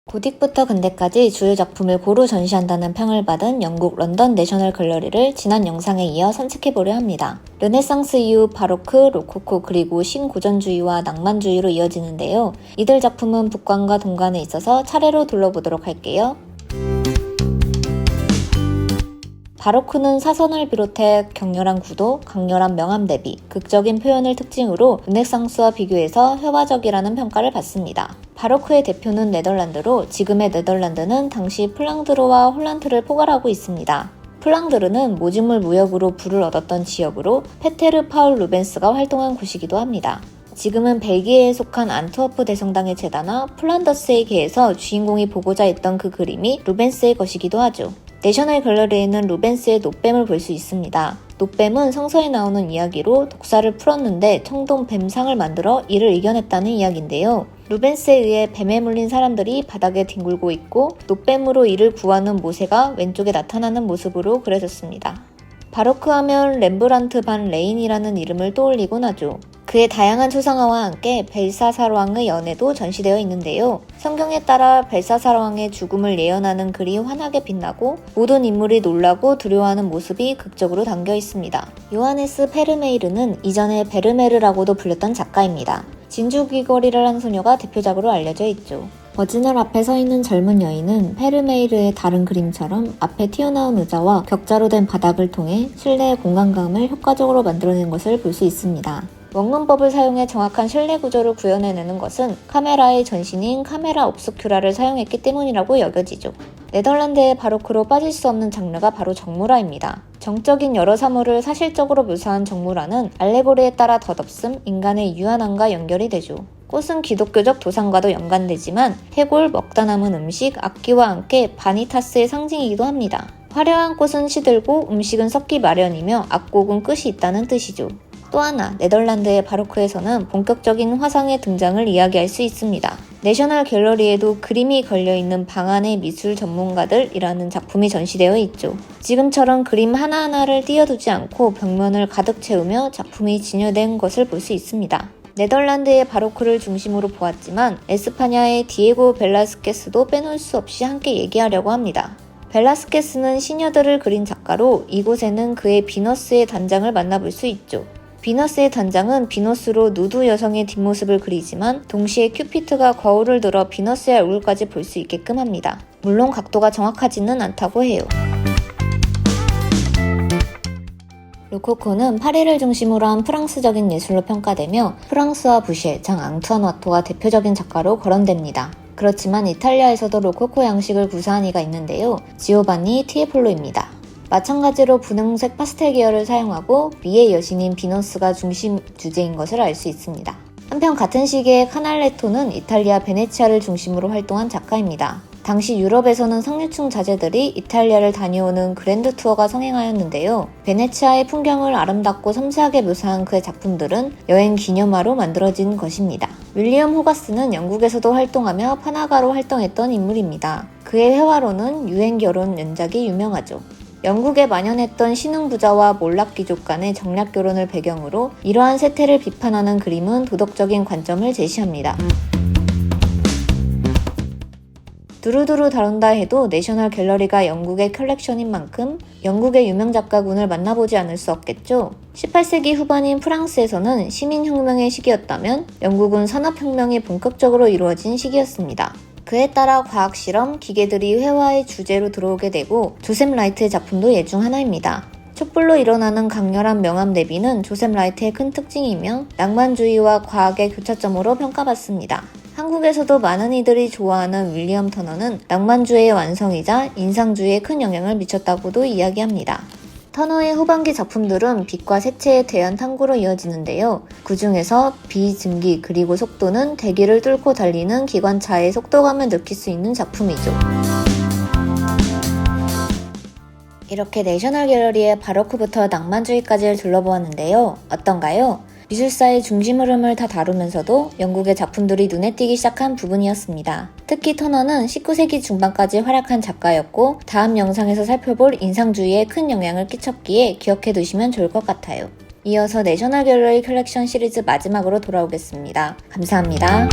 고딕부터 근대까지 주요 작품을 고루 전시한다는 평을 받은 영국 런던 내셔널 갤러리를 지난 영상에 이어 산책해보려 합니다. 르네상스 이후 바로크, 로코코 그리고 신고전주의와 낭만주의로 이어지는데요. 이들 작품은 북관과 동관에 있어서 차례로 둘러보도록 할게요. 바로크는 사선을 비롯해 격렬한 구도, 강렬한 명암 대비, 극적인 표현을 특징으로 르네상스와 비교해서 회화적이라는 평가를 받습니다. 바로크의 대표는 네덜란드로 지금의 네덜란드는 당시 플랑드르와 홀란드를 포괄하고 있습니다. 플랑드르는 모직물 무역으로 부를 얻었던 지역으로 페테르 파울 루벤스가 활동한 곳이기도 합니다. 지금은 벨기에에 속한 안트워프 대성당의 재단화 플란더스의 개에서 주인공이 보고자 했던 그 그림이 루벤스의 것이기도 하죠. 내셔널 갤러리에는 루벤스의 노뱀을 볼 수 있습니다. 노뱀은 성서에 나오는 이야기로 독사를 풀었는데 청동 뱀상을 만들어 이를 이겨냈다는 이야기인데요. 루벤스에 의해 뱀에 물린 사람들이 바닥에 뒹굴고 있고 노뱀으로 이를 구하는 모세가 왼쪽에 나타나는 모습으로 그려졌습니다. 바로크 하면 렘브란트 반 레인이라는 이름을 떠올리곤 하죠. 그의 다양한 초상화와 함께 벨사살 왕의 연애도 전시되어 있는데요. 성경에 따라 벨사살 왕의 죽음을 예언하는 글이 환하게 빛나고 모든 인물이 놀라고 두려워하는 모습이 극적으로 담겨 있습니다. 요하네스 페르메이르는 이전에 베르메르라고도 불렸던 작가입니다. 진주 귀걸이를 한 소녀가 대표작으로 알려져 있죠. 어지널 앞에 서 있는 젊은 여인은 페르메이르의 다른 그림처럼 앞에 튀어나온 의자와 격자로 된 바닥을 통해 실내의 공간감을 효과적으로 만들어낸 것을 볼 수 있습니다. 원근법을 사용해 정확한 실내 구조를 구현해내는 것은 카메라의 전신인 카메라 옵스큐라를 사용했기 때문이라고 여겨지죠. 네덜란드의 바로크로 빠질 수 없는 장르가 바로 정물화입니다. 정적인 여러 사물을 사실적으로 묘사한 정물화는 알레고리에 따라 덧없음, 인간의 유한함과 연결이 되죠. 꽃은 기독교적 도상과도 연관되지만 해골, 먹다 남은 음식, 악기와 함께 바니타스의 상징이기도 합니다. 화려한 꽃은 시들고 음식은 썩기 마련이며 악곡은 끝이 있다는 뜻이죠. 또 하나, 네덜란드의 바로크에서는 본격적인 화상의 등장을 이야기할 수 있습니다. 내셔널 갤러리에도 그림이 걸려있는 방 안의 미술 전문가들이라는 작품이 전시되어 있죠. 지금처럼 그림 하나하나를 띄어두지 않고 벽면을 가득 채우며 작품이 진열된 것을 볼 수 있습니다. 네덜란드의 바로크를 중심으로 보았지만 에스파냐의 디에고 벨라스케스도 빼놓을 수 없이 함께 얘기하려고 합니다. 벨라스케스는 시녀들을 그린 작가로 이곳에는 그의 비너스의 단장을 만나볼 수 있죠. 비너스의 단장은 비너스로 누드 여성의 뒷모습을 그리지만 동시에 큐피트가 거울을 들어 비너스의 얼굴까지 볼 수 있게끔 합니다. 물론 각도가 정확하지는 않다고 해요. 로코코는 파리를 중심으로 한 프랑스적인 예술로 평가되며 프랑스와 부셰, 장 앙투안 와토가 대표적인 작가로 거론됩니다. 그렇지만 이탈리아에서도 로코코 양식을 구사한 이가 있는데요. 지오반니 티에폴로입니다. 마찬가지로 분홍색 파스텔 계열을 사용하고 미의 여신인 비너스가 중심 주제인 것을 알 수 있습니다. 한편 같은 시기에 카날레토는 이탈리아 베네치아를 중심으로 활동한 작가입니다. 당시 유럽에서는 상류층 자제들이 이탈리아를 다녀오는 그랜드 투어가 성행하였는데요. 베네치아의 풍경을 아름답고 섬세하게 묘사한 그의 작품들은 여행 기념화로 만들어진 것입니다. 윌리엄 호가스는 영국에서도 활동하며 판화가로 활동했던 인물입니다. 그의 회화로는 유행 결혼 연작이 유명하죠. 영국에 만연했던 신흥부자와 몰락귀족 간의 정략 결혼을 배경으로 이러한 세태를 비판하는 그림은 도덕적인 관점을 제시합니다. 두루두루 다룬다 해도 내셔널 갤러리가 영국의 컬렉션인 만큼 영국의 유명 작가군을 만나보지 않을 수 없겠죠. 18세기 후반인 프랑스에서는 시민혁명의 시기였다면 영국은 산업혁명이 본격적으로 이루어진 시기였습니다. 그에 따라 과학실험, 기계들이 회화의 주제로 들어오게 되고 조셉 라이트의 작품도 예 중 하나입니다. 촛불로 일어나는 강렬한 명암 대비는 조셉 라이트의 큰 특징이며 낭만주의와 과학의 교차점으로 평가받습니다. 한국에서도 많은 이들이 좋아하는 윌리엄 터너는 낭만주의의 완성이자 인상주의에 큰 영향을 미쳤다고도 이야기합니다. 터너의 후반기 작품들은 빛과 색채에 대한 탐구로 이어지는데요. 그 중에서 비증기 그리고 속도는 대기를 뚫고 달리는 기관차의 속도감을 느낄 수 있는 작품이죠. 이렇게 내셔널 갤러리의 바로크부터 낭만주의까지를 둘러보았는데요. 어떤가요? 미술사의 중심 흐름을 다 다루면서도 영국의 작품들이 눈에 띄기 시작한 부분이었습니다. 특히 터너는 19세기 중반까지 활약한 작가였고 다음 영상에서 살펴볼 인상주의에 큰 영향을 끼쳤기에 기억해 두시면 좋을 것 같아요. 이어서 내셔널 갤러리 컬렉션 시리즈 마지막으로 돌아오겠습니다. 감사합니다.